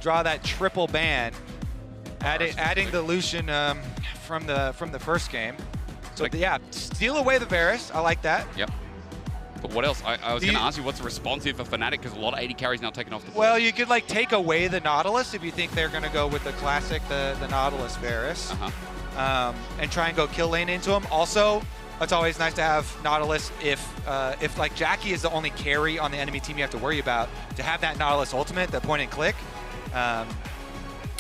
draw that triple ban, adding the Lucian from the first game. So yeah, steal away the Varus. I like that. Yep. But what else? I was going to ask you what's the response here for Fnatic, because a lot of AD carries now taken off the board. Well, you could like take away the Nautilus if you think they're going to go with the classic, the Nautilus Varus, and try and go kill lane into him. Also, it's always nice to have Nautilus if like Jackie is the only carry on the enemy team you have to worry about. To have that Nautilus ultimate, the point and click,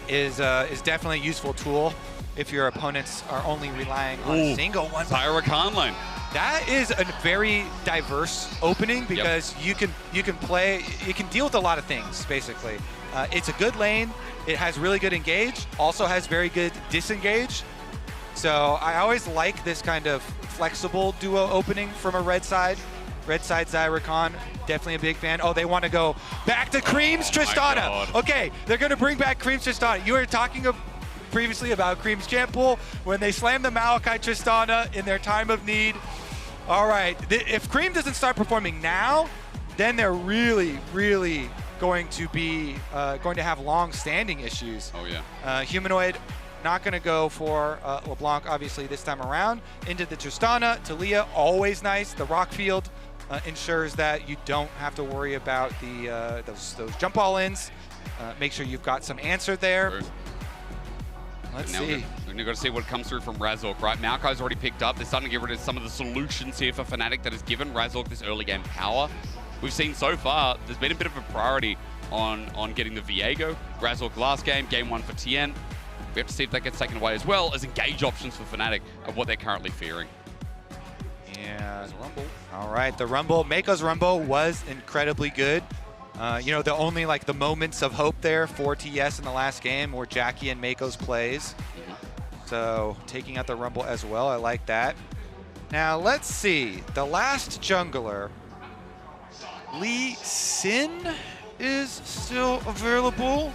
is definitely a useful tool if your opponents are only relying on a single one. Rakan lane. That is a very diverse opening because you can deal with a lot of things basically. It's a good lane. It has really good engage. Also has very good disengage. So I always like this kind of flexible duo opening from a red side. Red side Xayah Rakan, definitely a big fan. Oh, they want to go back to Creme's Tristana. Okay, they're going to bring back Creme's Tristana. You were talking previously about Creme's champ pool when they slammed the Maokai Tristana in their time of need. All right, if Creme doesn't start performing now, then they're really, really going to be going to have long-standing issues. Oh yeah. Humanoid not going to go for LeBlanc, obviously, this time around. Into the Tristana, Taliyah, always nice. The rock field ensures that you don't have to worry about the those jump all-ins. Make sure you've got some answer there. Sure. Let's now see. We're going to see what comes through from Razork, right? Maokai's already picked up. They're starting to get rid of some of the solutions here for Fnatic that has given Razork this early game power. We've seen so far, there's been a bit of a priority on getting the Viego. Razork last game, game 1 for Tian. We have to see if that gets taken away as well as engage options for Fnatic of what they're currently fearing. Yeah. Rumble. All right, the Rumble. Meiko's Rumble was incredibly good. You know, the only like the moments of hope there for TES in the last game were Jackie and Meiko's plays. So taking out the Rumble as well, I like that. Now let's see, the last jungler, Lee Sin is still available.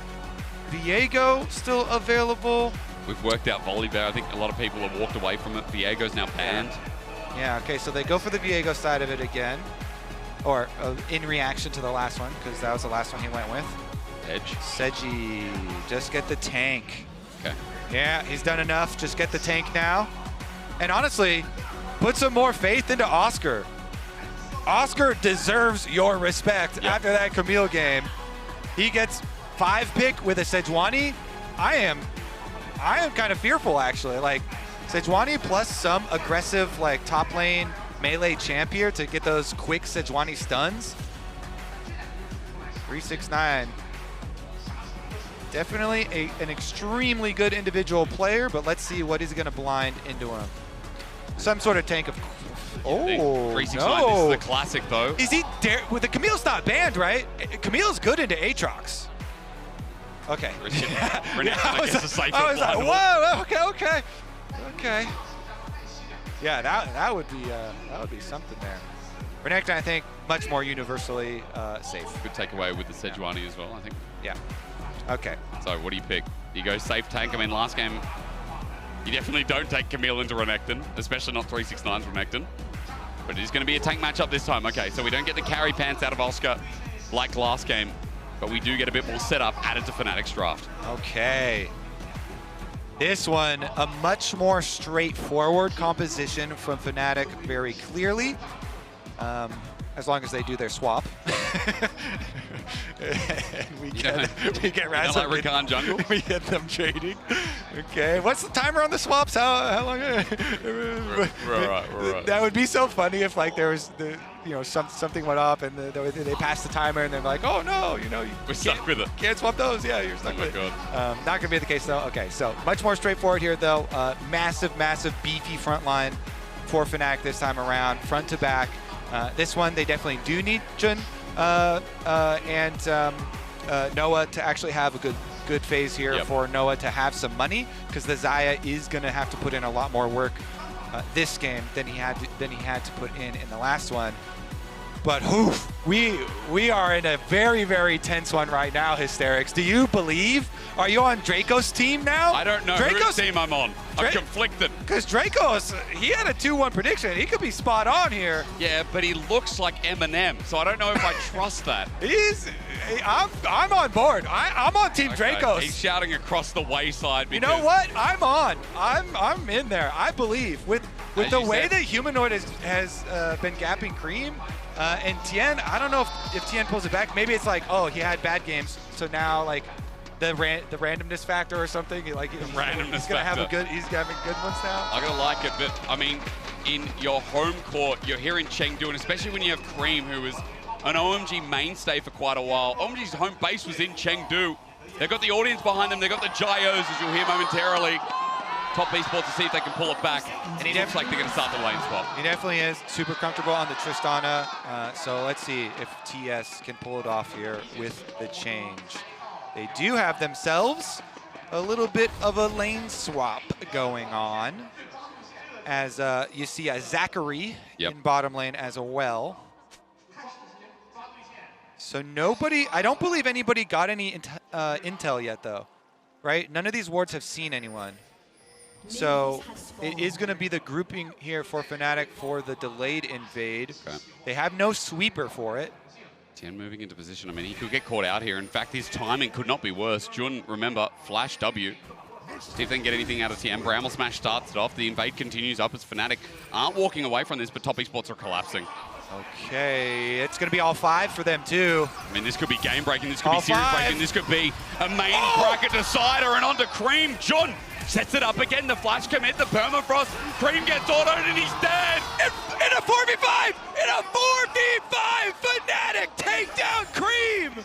Viego still available. We've worked out Volibear. I think a lot of people have walked away from it. Viego's now banned. Yeah, okay, so they go for the Viego side of it again. Or in reaction to the last one, because that was the last one he went with. Seji, just get the tank. Okay. Yeah, he's done enough. Just get the tank now. And honestly, put some more faith into Oscar. Oscar deserves your respect after that Camille game. He gets 5-pick with a Sejuani. I am kind of fearful actually. Like Sejuani plus some aggressive like top lane melee champ here to get those quick Sejuani stuns. 369. Definitely an extremely good individual player, but let's see what he's going to blind into him. Some sort of tank of... Oh, 369, no. This is a classic, though. Is he dare? Well, the Camille's not banned, right? Camille's good into Aatrox. Okay. Renekton gets a safer I was like, blind. whoa, okay. Yeah, that would be something there. Renekton, I think, much more universally safe. Good takeaway with the Sejuani as well, I think. Yeah. Okay. So what do you pick? Do you go safe tank? I mean, last game, you definitely don't take Camille into Renekton, especially not 369's Renekton. But it is going to be a tank matchup this time. Okay, so we don't get the carry pants out of Oscar like last game, but we do get a bit more setup added to Fnatic's draft. Okay. This one, a much more straightforward composition from Fnatic very clearly. As long as they do their swap. And we get Razork. Like Rakan jungle? We get them trading. Okay, what's the timer on the swaps? How long? Right. That would be so funny if like there was something went up and they passed the timer and they're like, oh no, we're stuck with it. Can't swap those. Yeah, you're stuck with it. Not gonna be the case though. Okay, so much more straightforward here though. Massive beefy front line for Fnatic this time around, front to back. This one, they definitely do need Jun and Noah to actually have a good phase here for Noah to have some money, because the Xayah is going to have to put in a lot more work this game than he had to put in the last one. But we are in a very, very tense one right now, Hysterics. Do you believe? Are you on Drakos' team now? I don't know whose team I'm on. I'm conflicted. Because Drakos, he had a 2-1 prediction. He could be spot on here. Yeah, but he looks like Eminem, so I don't know if I trust that. I'm on board. I'm on Team Drakos. He's shouting across the wayside. You know what? I'm on. I'm in there. I believe with the way that Humanoid has been gapping Creme and Tian. I don't know if Tian pulls it back. Maybe it's like, oh, he had bad games, so now like the randomness factor or something. He's gonna have a good. He's having good ones now. I'm gonna like it, but I mean, in your home court, you're here in Chengdu, and especially when you have Creme, who was an OMG mainstay for quite a while. OMG's home base was in Chengdu. They've got the audience behind them. They've got the Xayahs, as you'll hear momentarily. Top Esports to see if they can pull it back. And he looks like they're going to start the lane swap. He definitely is super comfortable on the Tristana. So let's see if TES can pull it off here with the change. They do have themselves a little bit of a lane swap going on, as you see a Zachary in bottom lane as well. So nobody, I don't believe anybody got any intel yet though, right? None of these wards have seen anyone. So it is going to be the grouping here for Fnatic for the delayed invade. Okay. They have no sweeper for it. Tian moving into position. I mean, he could get caught out here. In fact, his timing could not be worse. Jun, remember, flash W. See if they can get anything out of Tian. Bramble Smash starts it off. The invade continues up as Fnatic aren't walking away from this, but Top Esports are collapsing. Okay, it's going to be all 5 for them too. I mean, this could be game-breaking. This could be series-breaking. This could be a main bracket decider, and onto Creme. Jun sets it up again. The flash commit, the permafrost. Creme gets autoed, and he's dead. In a 4v5! In a 4v5! Fnatic take down Creme!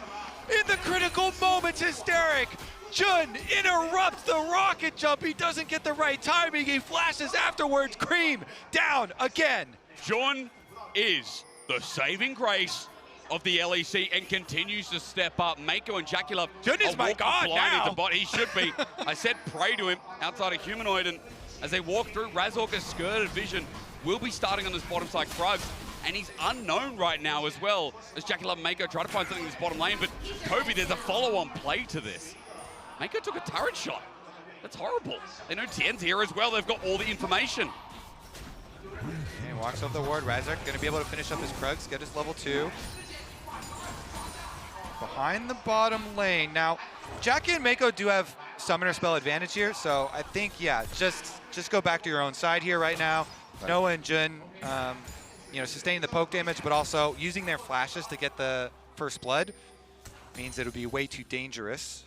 In the critical moments, Hysteric. Jun interrupts the rocket jump. He doesn't get the right timing. He flashes afterwards. Creme down again. Jun is the saving grace of the LEC and continues to step up. Meiko and JackeyLove Jun is my god now. Bot. He should be. I said pray to him outside of Humanoid, and as they walk through, Razork has skirted vision. Will be starting on this bottom side Krugs, and he's unknown right now as well, as JackeyLove and Meiko try to find something in this bottom lane, but Kobe, there's a follow-on play to this. Meiko took a turret shot. That's horrible. They know Tian's here as well. They've got all the information. And he walks off the ward. Razork going to be able to finish up his Krugs, get his level 2. Behind the bottom lane. Now, Jackie and Meiko do have summoner spell advantage here, so I think, yeah, just go back to your own side here right now. Right. Noah and Jun, you know, sustaining the poke damage, but also using their flashes to get the first blood means it'll be way too dangerous,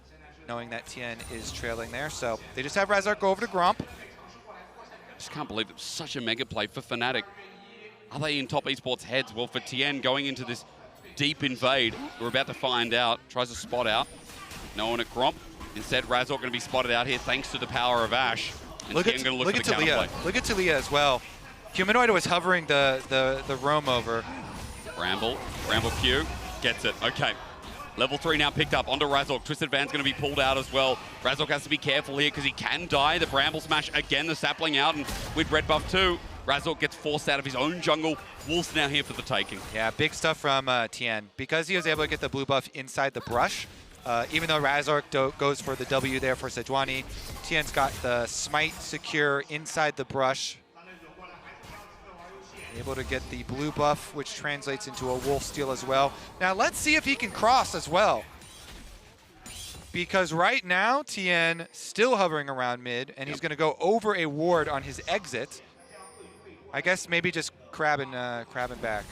knowing that Tian is trailing there. So they just have Razork go over to Gromp. Just can't believe it's such a mega play for Fnatic. Are they in Top Esports heads? Well, for Tian going into this deep invade, we're about to find out. Tries to spot out. No one at Gromp. Instead, Razork going to be spotted out here thanks to the power of Ashe. And look at Taliyah. Look at Taliyah as well. Humanoid was hovering the roam over. Bramble Q gets it. Okay. Level 3 now picked up onto Razork. Twisted Van's going to be pulled out as well. Razork has to be careful here because he can die. The Bramble Smash again, the sapling out, and with red buff too, Razork gets forced out of his own jungle. Wolf's now here for the taking. Yeah, big stuff from Tian. Because he was able to get the blue buff inside the brush, even though Razork goes for the W there for Sejuani, Tian's got the smite secure inside the brush. Able to get the blue buff, which translates into a wolf steal as well. Now let's see if he can cross as well. Because right now, Tian still hovering around mid, and he's going to go over a ward on his exit. I guess maybe just crabbing back.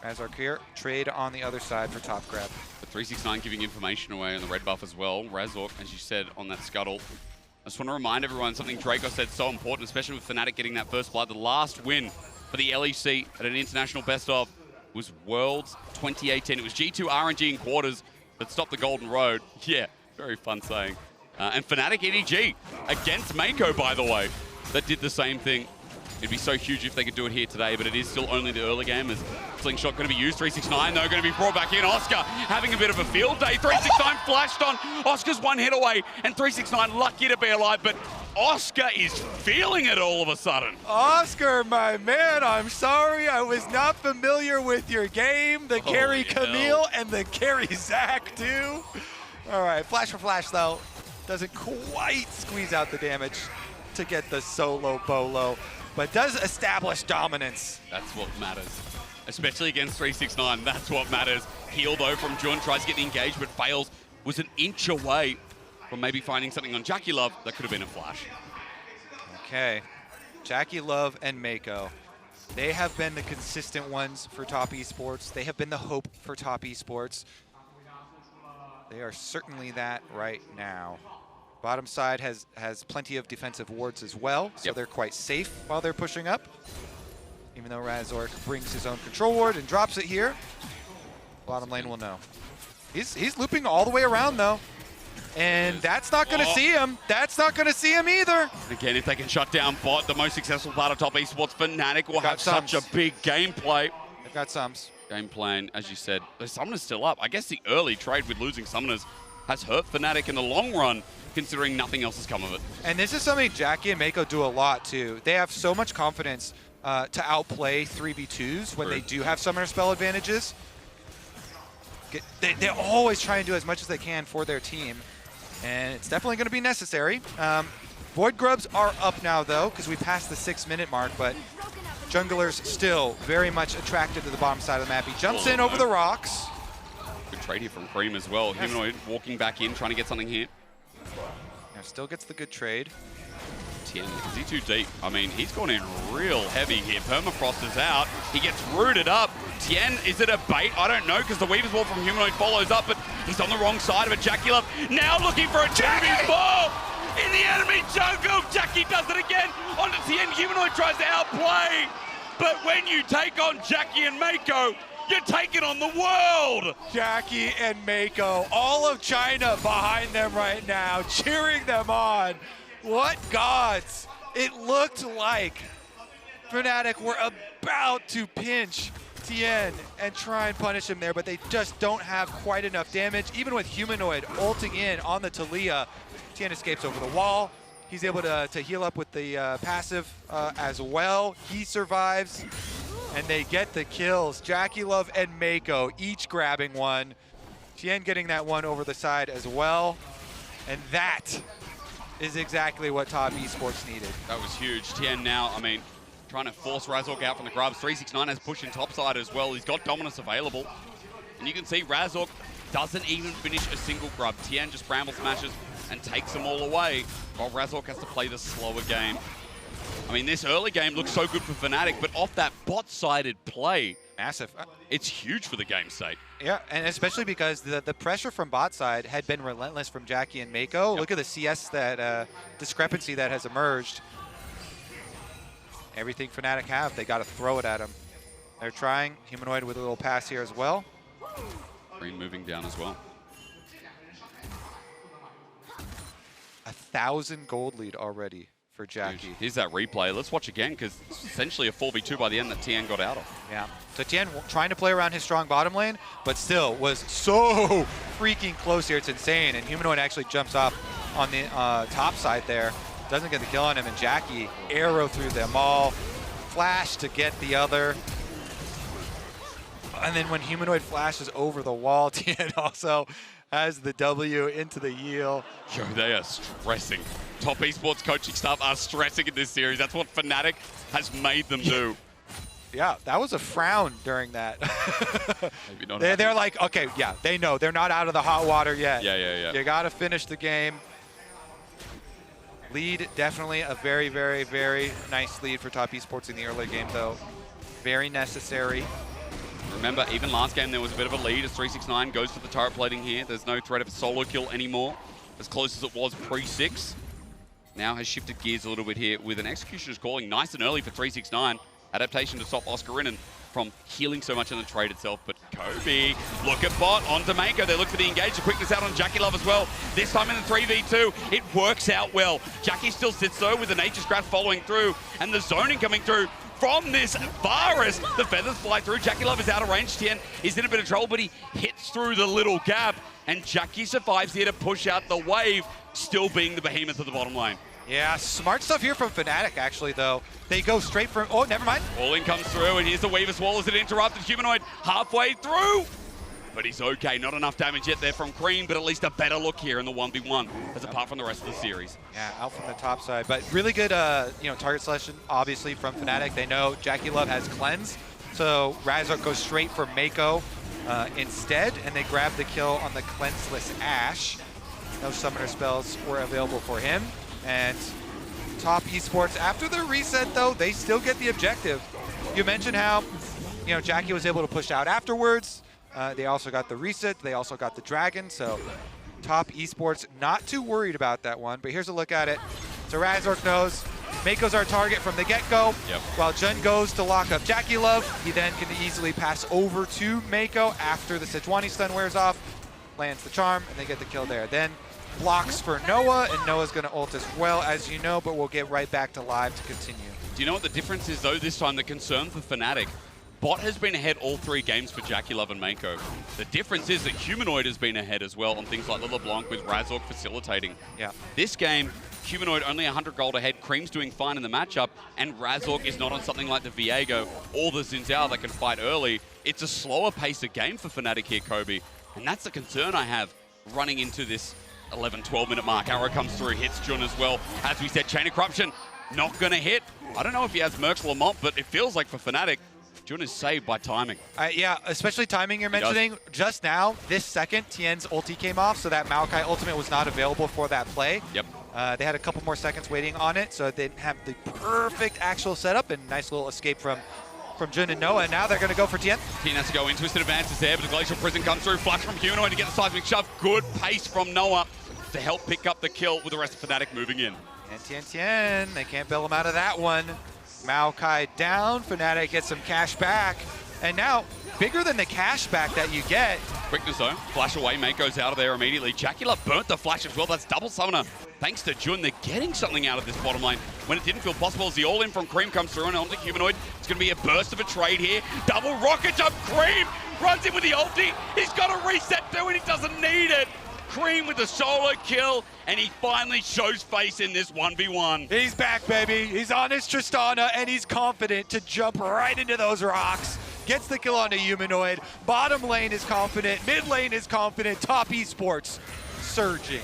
Razork here, trade on the other side for top grab. The 369 giving information away on the red buff as well. Razork, as you said, on that scuttle. I just want to remind everyone something Drakos said so important, especially with Fnatic getting that first blood. The last win for the LEC at an international best of was Worlds 2018. It was G2 RNG in quarters that stopped the Golden Road. Yeah, very fun saying. And Fnatic EDG against Meiko, by the way, that did the same thing. It'd be so huge if they could do it here today, but it is still only the early game as Slingshot going to be used. 369 though going to be brought back in. Oscar having a bit of a field day. 369 flashed on. Oscar's one hit away, and 369 lucky to be alive, but Oscar is feeling it all of a sudden. Oscar, my man, I'm sorry. I was not familiar with your game. The carry Camille and the carry Zach, too. All right, flash for flash, though. Doesn't quite squeeze out the damage to get the solo bolo, but does establish dominance. That's what matters, especially against 369. That's what matters. Heal, though, from Jun, tries to get the engage, but fails. Was an inch away from maybe finding something on JackeyLove that could have been a flash. Okay, JackeyLove and Meiko. They have been the consistent ones for top esports. They have been the hope for top esports. They are certainly that right now. Bottom side has plenty of defensive wards as well, so they're quite safe while they're pushing up. Even though Razork brings his own control ward and drops it here, bottom lane will know. He's looping all the way around, though. And that's not going to see him. That's not going to see him either. Again, if they can shut down bot, the most successful part of top esports, Fnatic will have such a big gameplay. They've got sums. Game plan, as you said, the summoner's still up. I guess the early trade with losing summoners has hurt Fnatic in the long run, considering nothing else has come of it. And this is something Jackie and Meiko do a lot, too. They have so much confidence to outplay 3v2s when they do have summoner spell advantages. They're always trying to do as much as they can for their team. And it's definitely going to be necessary. Void Grubs are up now, though, because we passed the 6-minute mark, but Jungler's still very much attracted to the bottom side of the map. He jumps in over the rocks. Good trade here from Creme as well. Yes. Humanoid walking back in, trying to get something here. Yeah, still gets the good trade. Tian, is he too deep? I mean, he's gone in real heavy here. Permafrost is out. He gets rooted up. Tian, is it a bait? I don't know, because the Weaver's Wall from Humanoid follows up, but he's on the wrong side of it. JackeyLove now looking for a 2v4 in the enemy jungle. Jackie does it again onto Tian. Humanoid tries to outplay, but when you take on Jackie and Meiko, you're taking on the world. Jackie and Meiko, all of China behind them right now, cheering them on. What gods! It looked like Fnatic were about to pinch Tian and try and punish him there, but they just don't have quite enough damage. Even with Humanoid ulting in on the Taliyah, Tian escapes over the wall. He's able to heal up with the passive as well. He survives, and they get the kills. JackeyLove and Meiko each grabbing one. Tian getting that one over the side as well. And that is exactly what top esports needed. That was huge. Tian now, I mean, trying to force Razork out from the grubs. 369 has push in topside as well. He's got dominance available. And you can see Razork doesn't even finish a single grub. Tian just bramble smashes and takes them all away, while Razork has to play the slower game. I mean, this early game looks so good for Fnatic, but off that bot-sided play, massive. It's huge for the game's sake. Yeah, and especially because the pressure from bot side had been relentless from Jackie and Meiko. Yep. Look at the CS discrepancy that has emerged. Everything Fnatic have, they got to throw it at him. They're trying. Humanoid with a little pass here as well. Green moving down as well. 1,000 gold lead already for Jackie. Here's that replay. Let's watch again, because it's essentially a 4v2 by the end that Tian got out of. Yeah. So Tian trying to play around his strong bottom lane, but still was so freaking close here. It's insane. And Humanoid actually jumps off on the top side there. Doesn't get the kill on him, and Jackie arrow through them all. Flash to get the other. And then when Humanoid flashes over the wall, Tian also has the W into the heel. Yo, they are stressing. Top esports coaching staff are stressing in this series. That's what Fnatic has made them do. Yeah, that was a frown during that. Maybe not. They're like, okay, yeah, they know. They're not out of the hot water yet. Yeah. You got to finish the game. Lead, definitely a very, very, very nice lead for top esports in the early game, though. Very necessary. Remember, even last game there was a bit of a lead as 369 goes for the turret plating here. There's no threat of a solo kill anymore, as close as it was pre-6. Now has shifted gears a little bit here with an Executioner's Calling nice and early for 369. Adaptation to stop Oscarinin from healing so much in the trade itself. But Kobe, look at bot onto Meiko. They look for the engage, the quickness out on JackeyLove as well. This time in the 3v2, it works out well. Jackie still sits though with the Nature's Grasp following through and the zoning coming through from this Varus. The feathers fly through. JackeyLove is out of range. Tian is in a bit of trouble, but he hits through the little gap. And Jackie survives here to push out the wave, still being the behemoth of the bottom lane. Yeah, smart stuff here from Fnatic, actually, though. They go straight for... Oh, never mind. All in comes through, and here's the Weaver's Wall as it interrupted Humanoid halfway through. But he's okay. Not enough damage yet there from Creme, but at least a better look here in the 1v1, as apart from the rest of the series. Yeah, out from the top side. But really good target selection, obviously, from Fnatic. They know JackeyLove has Cleanse, so Razork goes straight for Meiko instead, and they grab the kill on the Cleanseless Ashe. No summoner spells were available for him. And top Esports, after the reset though, they still get the objective. You mentioned how, Jackie was able to push out afterwards. They also got the reset, they also got the dragon, so top Esports not too worried about that one, but here's a look at it. So Razork knows Meiko's our target from the get-go. Yep. While Jun goes to lock up JackeyLove, he then can easily pass over to Meiko after the Sejuani stun wears off, lands the charm, and they get the kill there. Then blocks for Noah, and Noah's going to ult as well, as you know, but we'll get right back to live to continue. Do you know what the difference is, though, this time? The concern for Fnatic. Bot has been ahead all 3 games for JackeyLove and Meiko. The difference is that Humanoid has been ahead as well on things like the LeBlanc with Razork facilitating. Yeah. This game, Humanoid only 100 gold ahead, Creme's doing fine in the matchup, and Razork is not on something like the Viego or the Zinzao that can fight early. It's a slower pace of game for Fnatic here, Kobe, and that's the concern I have running into this 11-12 minute mark. Arrow comes through, hits Jun as well. As we said, Chain of Corruption not going to hit. I don't know if he has Mercs Lamont, but it feels like for Fnatic, Jun is saved by timing. Yeah, especially timing you're mentioning. Just now, this second, Tian's ulti came off, so that Maokai ultimate was not available for that play. Yep. They had a couple more seconds waiting on it, so they didn't have the perfect actual setup, and nice little escape from Jun and Noah, and now they're going to go for Tian. Tian has to go in, Twisted Advances there, but the Glacial Prison comes through, flash from Humanoid to get the seismic shove. Good pace from Noah to help pick up the kill with the rest of Fnatic moving in. And Tian, they can't bail him out of that one. Maokai down, Fnatic gets some cash back, and now, bigger than the cash back that you get. Quickness though, flash away, Meiko's out of there immediately. JackeyLove burnt the flash as well, that's double summoner. Thanks to Jun, they're getting something out of this bottom lane when it didn't feel possible as the all-in from Creme comes through and onto Humanoid. It's going to be a burst of a trade here. Double rocket jump, Creme runs in with the ulti. He's got a reset too and he doesn't need it. Creme with the solo kill, and he finally shows face in this 1v1. He's back, baby. He's on his Tristana, and he's confident to jump right into those rocks. Gets the kill onto Humanoid. Bottom lane is confident. Mid lane is confident. Top Esports surging.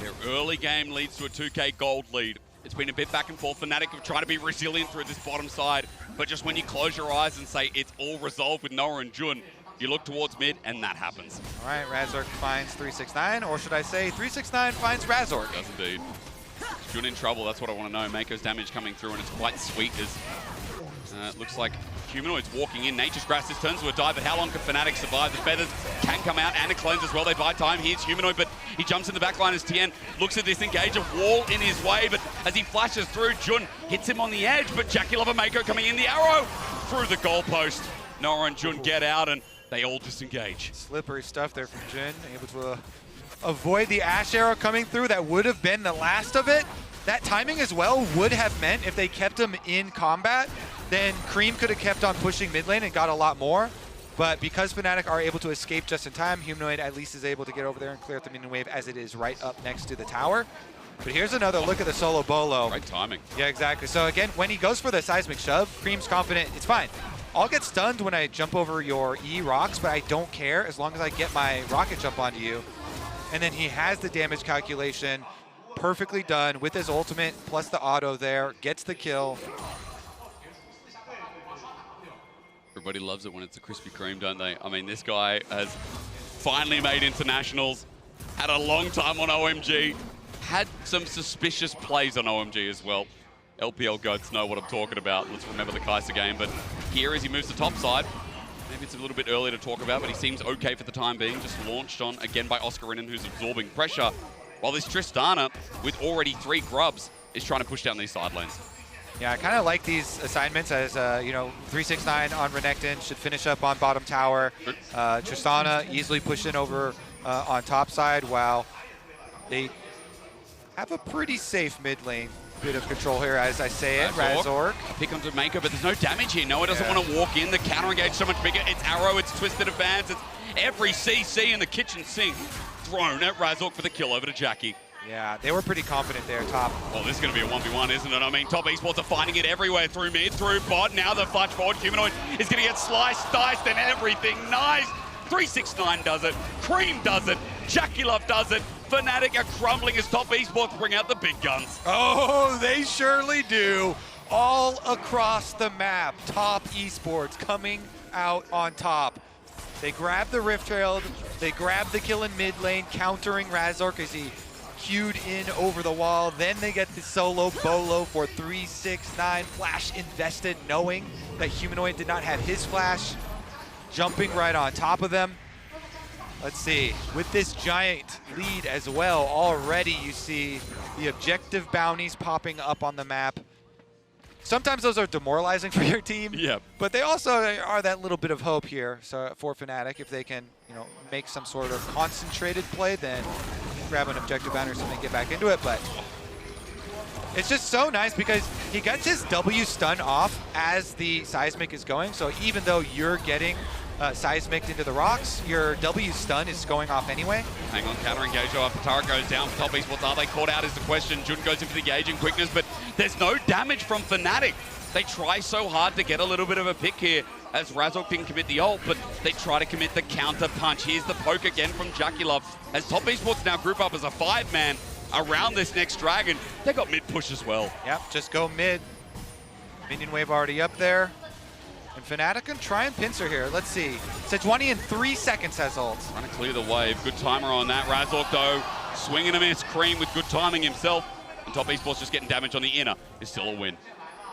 Their early game leads to a 2K gold lead. It's been a bit back and forth. Fnatic have tried to be resilient through this bottom side, but just when you close your eyes and say it's all resolved with Noah and Jun, you look towards mid, and that happens. All right, Razork finds 369, or should I say 369 finds Razork. Does indeed. Jun in trouble, that's what I want to know. Meiko's damage coming through, and it's quite sweet as it looks like Humanoid's walking in. Nature's Grass, this turns to a dive, but how long can Fnatic survive? The feathers can come out, and a cleanse as well. They buy time. Here's Humanoid, but he jumps in the back line as Tian looks at this engage, a wall in his way, but as he flashes through, Jun hits him on the edge, but JackeyLove and Meiko coming in, the arrow through the goalpost. Noah and Jun get out, and they all disengage. Slippery stuff there from Jun, able to avoid the Ashe arrow coming through. That would have been the last of it. That timing as well would have meant if they kept him in combat, then Creme could have kept on pushing mid lane and got a lot more. But because Fnatic are able to escape just in time, Humanoid at least is able to get over there and clear up the minion wave as it is right up next to the tower. But here's another look at the solo bolo. Great timing. Yeah, exactly. So again, when he goes for the seismic shove, Creme's confident, it's fine. I'll get stunned when I jump over your E rocks, but I don't care as long as I get my rocket jump onto you. And then he has the damage calculation perfectly done with his ultimate plus the auto there, gets the kill. Everybody loves it when it's a Krispy Kreme, don't they? I mean, this guy has finally made internationals, had a long time on OMG, had some suspicious plays on OMG as well. LPL goats know what I'm talking about. Let's remember the Kai'Sa game. But here, as he moves to top side, maybe it's a little bit early to talk about, but he seems okay for the time being. Just launched on, again, by Oscarinin, who's absorbing pressure, while this Tristana, with already 3 grubs, is trying to push down these side lanes. Yeah, I kind of like these assignments as, 369 on Renekton should finish up on bottom tower. Tristana easily pushing over on top side, while they have a pretty safe mid lane. Bit of control here as I say it. Razork. A pick onto Meiko, but there's no damage here. Noah doesn't want to walk in. The counter engage so much bigger. It's arrow, it's twisted advance, it's every CC in the kitchen sink thrown at Razork for the kill over to Jackie. Yeah, they were pretty confident there, top. Well, this is going to be a 1v1, isn't it? I mean, top esports are finding it everywhere through mid, through bot. Now the flash forward. Humanoid is going to get sliced, diced, and everything. Nice. 369 does it. Creme does it. JackeyLove does it. Fnatic are crumbling as top esports bring out the big guns. Oh, they surely do. All across the map, top esports coming out on top. They grab the Rift Herald, they grab the kill in mid lane, countering Razork as he queued in over the wall. Then they get the solo bolo for 369. Flash invested, knowing that Humanoid did not have his flash, jumping right on top of them. Let's see, with this giant lead as well, already you see the objective bounties popping up on the map. Sometimes those are demoralizing for your team, but they also are that little bit of hope here. So for Fnatic, if they can, make some sort of concentrated play, then grab an objective bounty or something and get back into it. But it's just so nice because he gets his W stun off as the seismic is going. So even though you're getting seismic into the rocks, your W stun is going off anyway. Hang on, counter engage. Patara goes down for top esports. Are they caught out is the question. Jun goes in for the engage and quickness, but there's no damage from Fnatic. They try so hard to get a little bit of a pick here as Razork didn't commit the ult, but they try to commit the counter punch. Here's the poke again from JackeyLove as top esports now group up as a 5-man around this next dragon. They got mid push as well. Yep, just go mid. Minion wave already up there. And Fnatic can try and pincer here. Let's see. Sejuani in 3 seconds has ult. Trying to clear the wave. Good timer on that. Razork, though, swing and a miss. Creme with good timing himself. And top esports just getting damage on the inner is still a win.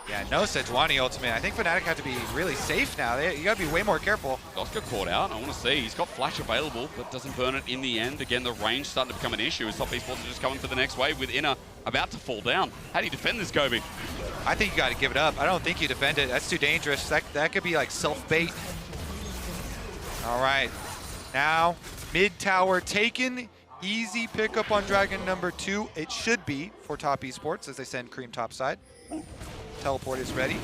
Yeah, no Sejuani ultimate. I think Fnatic have to be really safe now. You got to be way more careful. Oscar caught out. I want to see. He's got flash available, but doesn't burn it in the end. Again, the range starting to become an issue as top esports are just coming for the next wave with inner about to fall down. How do you defend this, Kobe? I think you got to give it up. I don't think you defend it. That's too dangerous. That could be like self-bait. All right. Now, mid tower taken. Easy pickup on Dragon number 2. It should be for top esports as they send Creme topside. Teleport is ready.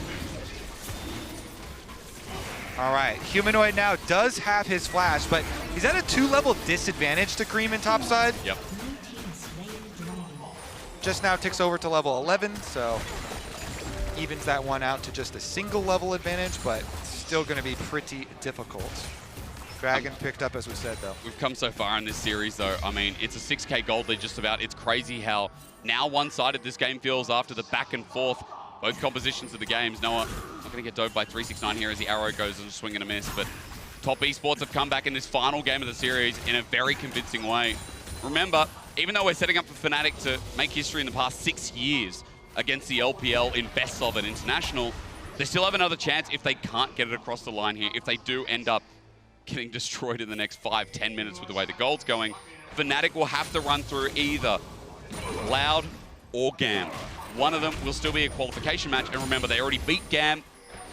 All right. Humanoid now does have his flash, but he's at a 2-level disadvantage to Creme in topside. Yep. Just now ticks over to level 11, so evens that one out to just a single level advantage, but still going to be pretty difficult. Dragon picked up, as we said, though. We've come so far in this series, though. I mean, it's a 6K gold lead just about. It's crazy how now one-sided this game feels after the back and forth. Both compositions of the games. Noah not going to get dove by 369 here as the arrow goes and swing and a miss, but top esports have come back in this final game of the series in a very convincing way. Remember, even though we're setting up for Fnatic to make history in the past 6 years against the LPL in best of an international, they still have another chance if they can't get it across the line here. If they do end up getting destroyed in the next 5-10 minutes with the way the gold's going, Fnatic will have to run through either Loud or Gam. One of them will still be a qualification match, and remember, they already beat Gam,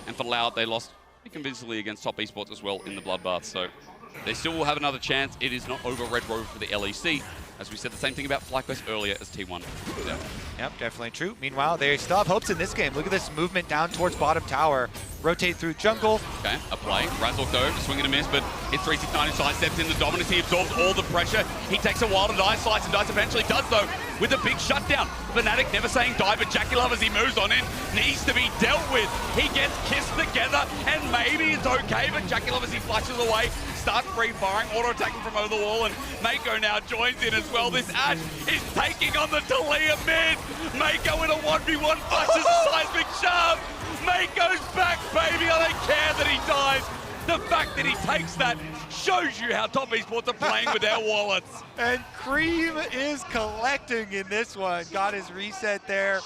and for Loud, they lost convincingly against top esports as well in the Bloodbath, so they still will have another chance. It is not over Red Rover for the LEC. As we said the same thing about FlyQuest earlier as T1. Yep, definitely true. Meanwhile, they still have hopes in this game. Look at this movement down towards bottom tower. Rotate through jungle. Okay, a play. Razork though, swing and a miss, but it's 369 who sidesteps in the dominance. He absorbs all the pressure. He takes a while to die, slice and dice eventually does though, with a big shutdown. Fnatic never saying die, but JackeyLove as he moves on in needs to be dealt with. He gets kissed together, and maybe it's okay, but JackeyLove as he flushes away, starts free-firing, auto-attacking from over the wall, and Meiko now joins in as well. This Ashe is taking on the Taliyah mid. Meiko in a 1v1 flashes a seismic shove. Meiko's back, baby. I don't care that he dies. The fact that he takes that shows you how top esports are playing with their wallets. And Creme is collecting in this one. Got his reset there.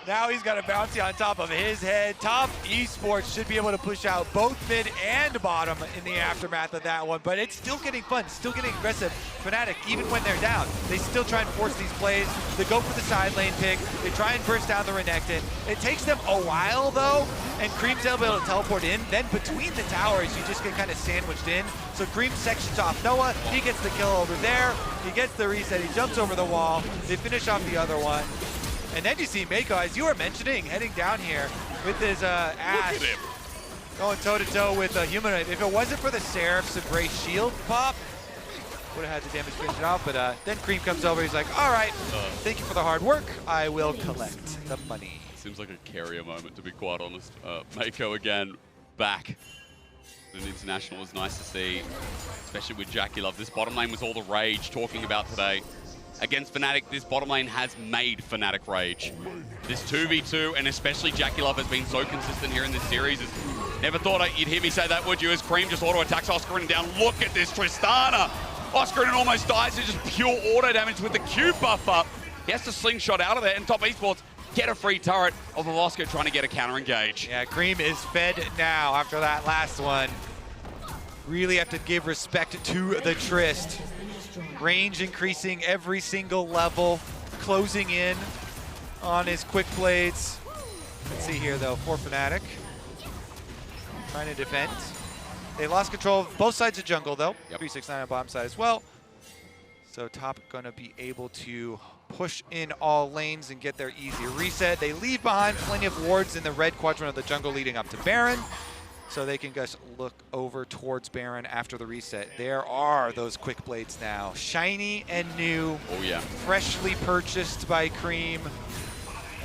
Now he's got a bouncy on top of his head. Top esports should be able to push out both mid and bottom in the aftermath of that one, but it's still getting fun, still getting aggressive. Fnatic, even when they're down, they still try and force these plays. They go for the side lane pick. They try and burst down the Renekton. It takes them a while though, and Creme's able to teleport in. Then between the towers, you just get kind of sandwiched in. So Creme sections off Noah. He gets the kill over there. He gets the reset. He jumps over the wall. They finish off the other one. And then you see Meiko, as you were mentioning, heading down here with his Ashe, going toe-to-toe with Humanoid. If it wasn't for the Seraph's Embrace shield pop, would have had the damage finished it off, but then Creme comes over, he's like, all right, thank you for the hard work, I will collect the money. Seems like a carrier moment, to be quite honest. Meiko again, back. An international is nice to see, especially with JackeyLove. This bottom lane was all the rage talking about today. Against Fnatic, this bottom lane has made Fnatic rage. This 2v2, and especially JackeyLove has been so consistent here in this series. Never thought you'd hear me say that, would you? As Creme just auto-attacks Oscarinin down. Look at this, Tristana! Oscarinin almost dies. It's just pure auto damage with the Q buff up. He has to slingshot out of there, and top Esports get a free turret of Velasco trying to get a counter-engage. Yeah, Creme is fed now after that last one. Really have to give respect to the Trist. Range increasing every single level, closing in on his quick blades. Let's see here though, for Fnatic. Trying to defend. They lost control of both sides of jungle though. Yep. 369 on bottom side as well. So top gonna be able to push in all lanes and get their easy reset. They leave behind plenty of wards in the red quadrant of the jungle leading up to Baron. So they can just look over towards Baron after the reset. There are those quick blades now. Shiny and new. Oh yeah. Freshly purchased by Creme.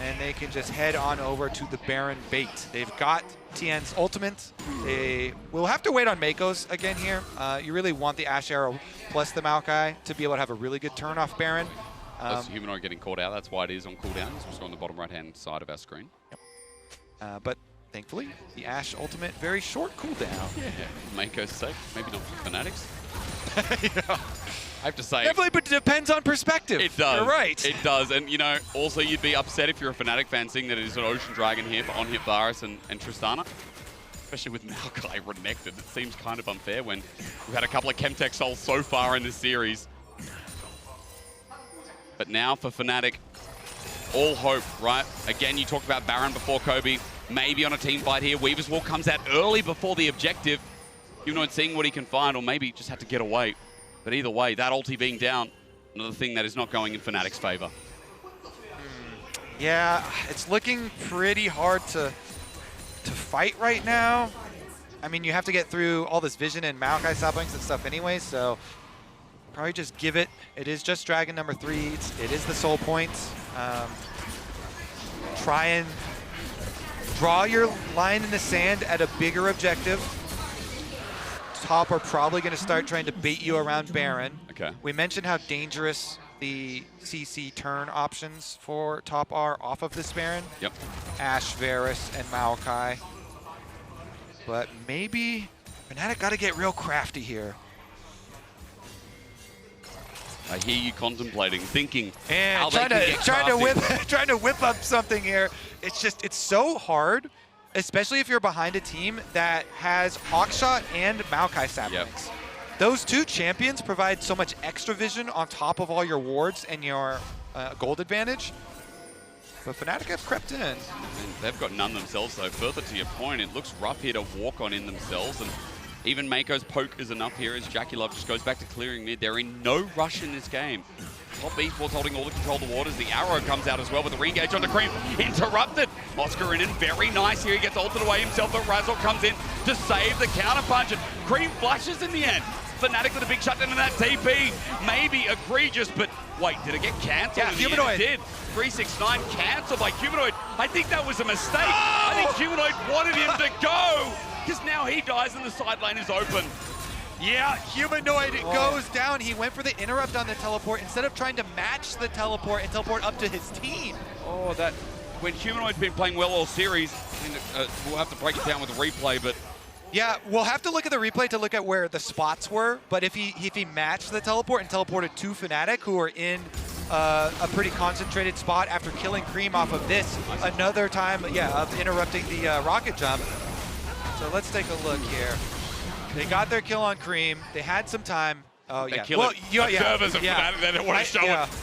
And they can just head on over to the Baron bait. They've got Tian's ultimate. They will have to wait on Meiko's again here. You really want the Ashe arrow plus the Maokai to be able to have a really good turn off Baron. That's Humanoid getting caught out. That's why it is on cooldown. It's also on the bottom right-hand side of our screen. Yep. But thankfully, the Ashe ultimate, very short cooldown. Yeah, Meiko's safe. Maybe not for Fanatics. Yeah. I have to say. Definitely, but it depends on perspective. It does. You're right. It does. And, you know, also you'd be upset if you're a Fnatic fan seeing that it is an Ocean Dragon here for on-hit Varus and Tristana. Especially with Maokai Renekton. It seems kind of unfair when we've had a couple of Chemtech souls so far in this series. But now for Fnatic, all hope, right? Again, you talked about Baron before Kobe. Maybe on a team fight here. Weaver's Wall comes out early before the objective. Humanoid seeing what he can find, or maybe just had to get away. But either way, that ulti being down, another thing that is not going in Fnatic's favor. Yeah, it's looking pretty hard to fight right now. I mean, you have to get through all this vision and Maokai saplings and stuff anyway, so probably just give it. It is just Dragon number 3. It is the soul point. Try and draw your line in the sand at a bigger objective. Top are probably going to start trying to bait you around Baron. Okay. We mentioned how dangerous the CC turn options for top are off of this Baron. Yep. Ashe, Varus, and Maokai. But maybe Fnatic got to get real crafty here. I hear you contemplating, thinking And how they can get trying to whip up something here. It's so hard, especially if you're behind a team that has Hawkshot and Maokai saplings. Yep. Those two champions provide so much extra vision on top of all your wards and your gold advantage. But Fnatic have crept in. And they've got none themselves, though. Further to your point, it looks rough here to walk on in themselves. And even Meiko's poke is enough here as JackeyLove just goes back to clearing mid. They're in no rush in this game. Top Esports holding all the control of the waters. The arrow comes out as well with the re-engage on the Creme. Interrupted. Oscarinin, very nice here. He gets ulted away himself, but Razork comes in to save the counter-punch. And Creme flashes in the end. Fnatic with a big shutdown in that TP. Maybe egregious, but wait, did it get cancelled? Yeah, Humanoid did. 369 cancelled by Humanoid. I think that was a mistake. Oh! I think Humanoid wanted him to go, because now he dies and the side lane is open. Yeah, Humanoid goes down. He went for the interrupt on the teleport instead of trying to match the teleport and teleport up to his team. Oh, that when Humanoid's been playing well all series, I mean, we'll have to break it down with a replay, but yeah, we'll have to look at the replay to look at where the spots were, but if he matched the teleport and teleported to Fnatic, who are in a pretty concentrated spot after killing Creme off of this, another time, of interrupting the rocket jump. So let's take a look here. They got their kill on Creme. They had some time. Oh, yeah.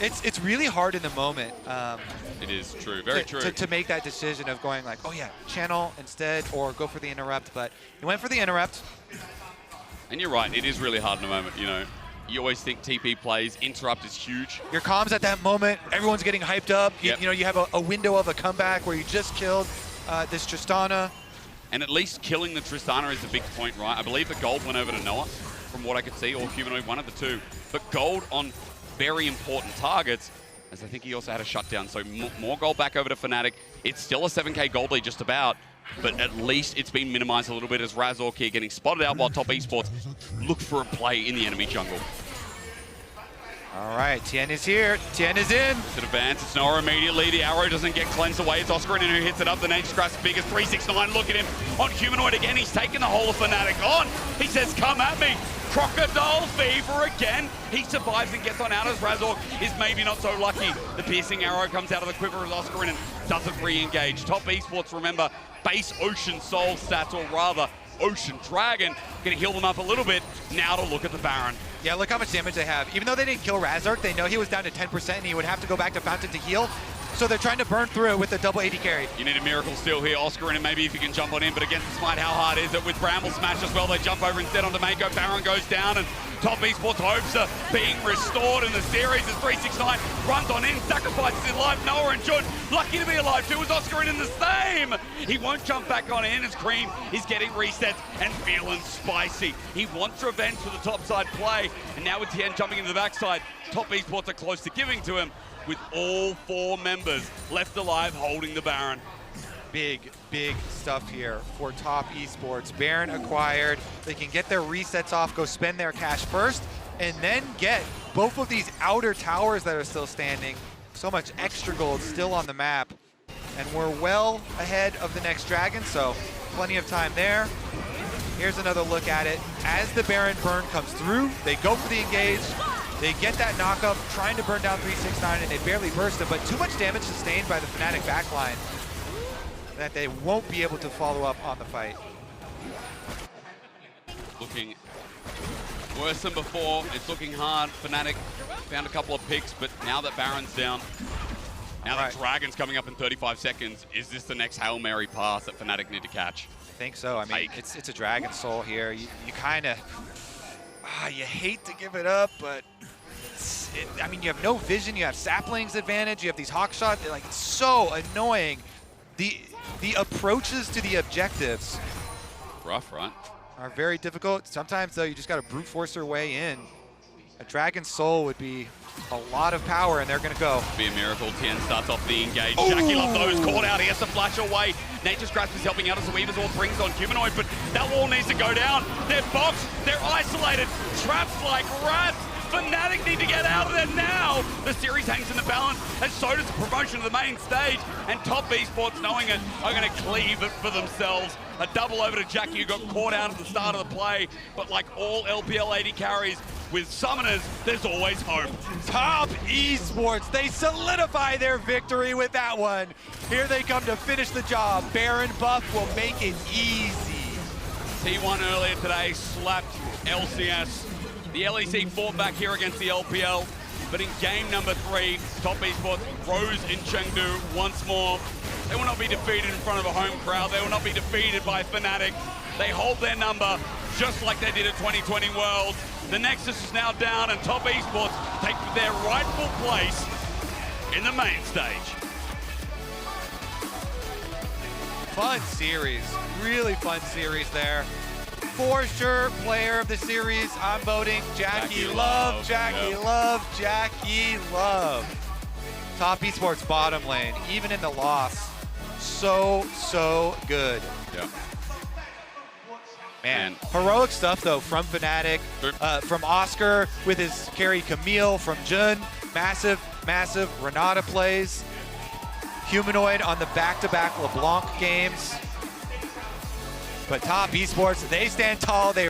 It's really hard in the moment. It is true, very true. To make that decision of going like, oh yeah, channel instead or go for the interrupt, but he went for the interrupt. And you're right, it is really hard in the moment, you know. You always think TP plays, interrupt is huge. Your comms at that moment, everyone's getting hyped up. Yep. You know, you have a window of a comeback where you just killed this Tristana. And at least killing the Tristana is the big point, right? I believe the gold went over to Noah. from what I could see, or Humanoid, one of the two. But gold on very important targets, as I think he also had a shutdown. So more gold back over to Fnatic. It's still a 7K gold lead just about, but at least it's been minimized a little bit as Razork here getting spotted out while Top Esports look for a play in the enemy jungle. All right, Tian is here. Tian is in. To advance, it's Nora immediately. The arrow doesn't get cleansed away. It's Oscarinin who hits it up. The Nature's Grasp biggest 369. Look at him on Humanoid again. He's taken the whole of Fnatic on. He says, come at me. Crocodile Fever again. He survives and gets on out as Razork is maybe not so lucky. The piercing arrow comes out of the quiver as Oscarinin doesn't re-engage. Top Esports, remember, base Ocean Soul stats, or rather, Ocean Dragon. Gonna heal them up a little bit. Now to look at the Baron. Yeah, look how much damage they have. Even though they didn't kill Razork, they know he was down to 10% and he would have to go back to Fountain to heal. So they're trying to burn through it with a double AD carry. You need a miracle steal here, Oscarinin, maybe if you can jump on in, but against the Smite, how hard is it? With Bramble Smash as well, they jump over instead onto Meiko. Baron goes down, and Top Esports hopes are being restored in the series as 369 runs on in, sacrifices his life. Noah and Jun, lucky to be alive too, as Oscarinin the same. He won't jump back on in as Creme is getting resets and feeling spicy. He wants revenge for the topside play, and now with Tian jumping into the backside, Top Esports are close to giving to him, with all 4 members left alive holding the Baron. Big stuff here for Top Esports. Baron acquired. They can get their resets off, go spend their cash first, and then get both of these outer towers that are still standing. So much extra gold still on the map. And we're well ahead of the next dragon, so plenty of time there. Here's another look at it. As the Baron burn comes through, they go for the engage. They get that knockup, trying to burn down 369, and they barely burst it, but too much damage sustained by the Fnatic backline that they won't be able to follow up on the fight. Looking worse than before. It's looking hard. Fnatic found a couple of picks, but now that Baron's down, now that Dragon's coming up in 35 seconds, is this the next Hail Mary pass that Fnatic need to catch? I think so. I mean, it's a Dragon Soul here. You kind of, you hate to give it up, but I mean, you have no vision, you have Sapling's advantage, you have these hawk shots, like, it's so annoying. The approaches to the objectives rough, right? Are very difficult. Sometimes, though, you just got to brute force your way in. A Dragon Soul would be a lot of power, and they're going to go. Be a miracle. Tian starts off the engage. JackeyLove those caught out. He has to flash away. Nature's Grasp is helping out as the Weaver's Wall brings on Humanoid, but that wall needs to go down. They're boxed. They're isolated. Trapped like rats. Fnatic need to get out of there now. The series hangs in the balance, and so does the promotion to the main stage. And Top Esports, knowing it, are going to cleave it for themselves. A double over to Jackie, who got caught out at the start of the play. But like all LPL AD carries, with summoners, there's always hope. Top Esports, they solidify their victory with that one. Here they come to finish the job. Baron buff will make it easy. T1 earlier today slapped LCS. The LEC fought back here against the LPL, but in game number 3, Top Esports rose in Chengdu once more. They will not be defeated in front of a home crowd. They will not be defeated by Fnatic. They hold their number just like they did at 2020 Worlds. The Nexus is now down, and Top Esports take their rightful place in the main stage. Fun series, really fun series there. For sure, player of the series, I'm voting JackeyLove, JackeyLove, JackeyLove. Top Esports bottom lane, even in the loss, so good. Yeah. Man, heroic stuff though from Fnatic, from Oscar with his carry Camille, from Jun, massive Renata plays. Humanoid on the back-to-back LeBlanc games. But Top Esports, they stand tall. They